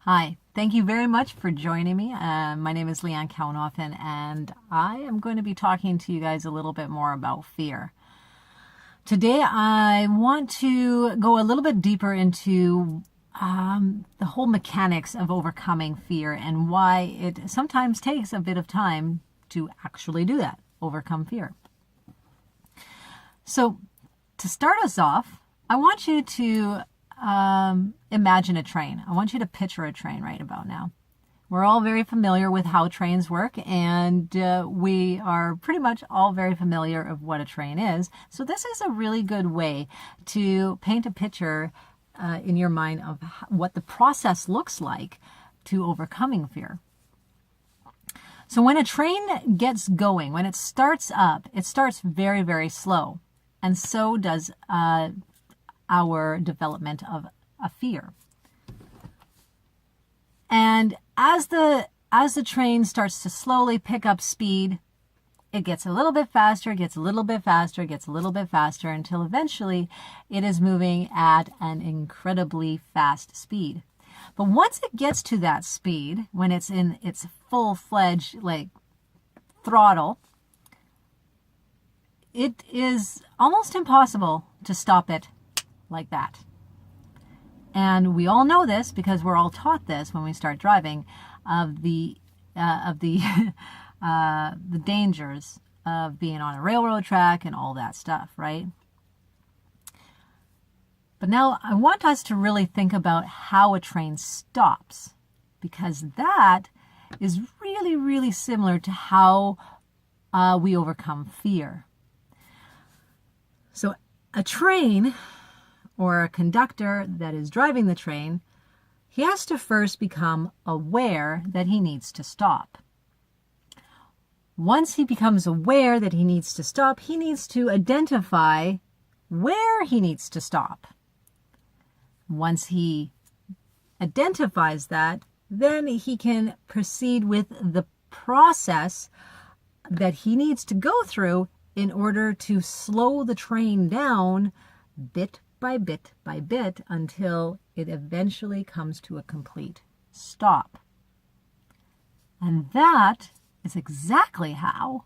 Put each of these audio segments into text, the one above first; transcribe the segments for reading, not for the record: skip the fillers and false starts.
Hi, thank you very much for joining me. My name is Leanne Kauenhofen, and I am going to be talking to you guys a little bit more about fear. Today, I want to go a little bit deeper into the whole mechanics of overcoming fear and why it sometimes takes a bit of time to actually do that, overcome fear. So, to start us off, I want you to imagine a train. I want you to picture a train right about now. We're all very familiar with how trains work, and we are pretty much all very familiar of what a train is. So this is a really good way to paint a picture in your mind of what the process looks like to overcoming fear. So when a train gets going, when it starts up, it starts very, very slow. And so does our development of a fear. And as the train starts to slowly pick up speed, it gets a little bit faster, gets a little bit faster, gets a little bit faster until eventually it is moving at an incredibly fast speed. But once it gets to that speed, when it's in its full-fledged throttle, it is almost impossible to stop it like that. And we all know this because we're all taught this when we start driving of the dangers of being on a railroad track and all that stuff, right? But now I want us to really think about how a train stops, because that is really, really similar to how we overcome fear. So a train, or a conductor that is driving the train, he has to first become aware that he needs to stop. Once he becomes aware that he needs to stop, he needs to identify where he needs to stop. Once he identifies that, then he can proceed with the process that he needs to go through in order to slow the train down bit by bit by bit until it eventually comes to a complete stop. And that is exactly how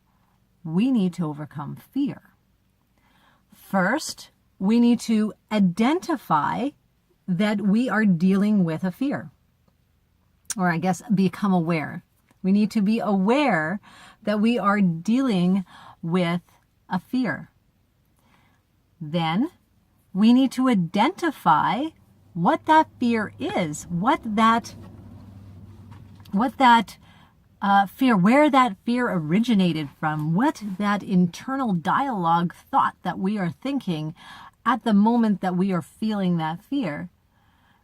we need to overcome fear. First, we need to identify that we are dealing with a fear. Or I guess become aware. We need to be aware that we are dealing with a fear. Then we need to identify what that fear is, what that fear, where that fear originated from, what that internal dialogue thought that we are thinking at the moment that we are feeling that fear.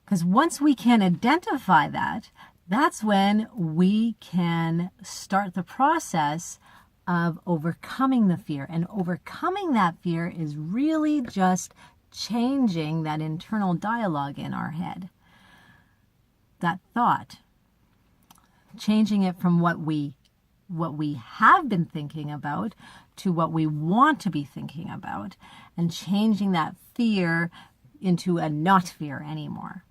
Because once we can identify that, that's when we can start the process of overcoming the fear. And overcoming that fear is really just changing that internal dialogue in our head, that thought, changing it from what we have been thinking about to what we want to be thinking about, and changing that fear into a not fear anymore.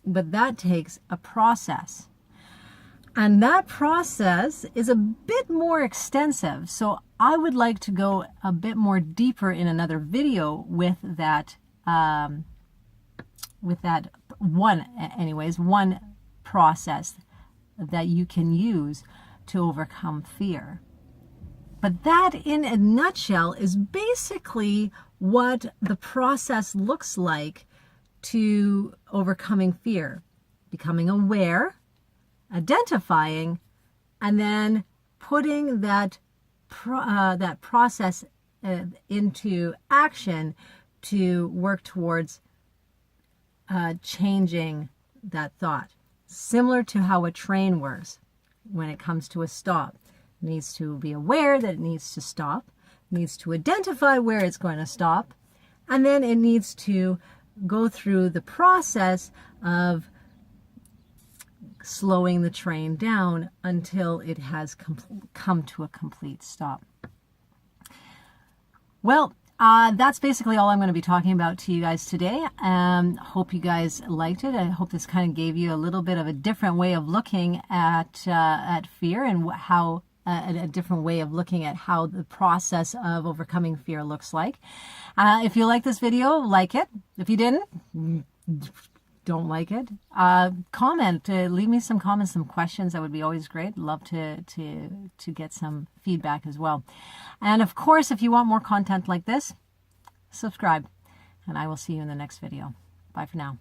But that takes a process. And that process is a bit more extensive. So I would like to go a bit more deeper in another video with that one process that you can use to overcome fear. But that in a nutshell is basically what the process looks like to overcoming fear. Becoming aware, identifying, and then putting that process into action to work towards changing that thought. Similar to how a train works when it comes to a stop. It needs to be aware that it needs to stop, needs to identify where it's going to stop, and then it needs to go through the process of slowing the train down until it has come to a complete stop. Well, That's basically all I'm going to be talking about to you guys today. Hope you guys liked it. I hope this kind of gave you a little bit of a different way of looking at fear, and how a different way of looking at how the process of overcoming fear looks like. If you like this video, like it. If you didn't, don't like it, comment, leave me some comments, some questions. That would be always great. Love to get some feedback as well. And of course, if you want more content like this, subscribe, and I will see you in the next video. Bye for now.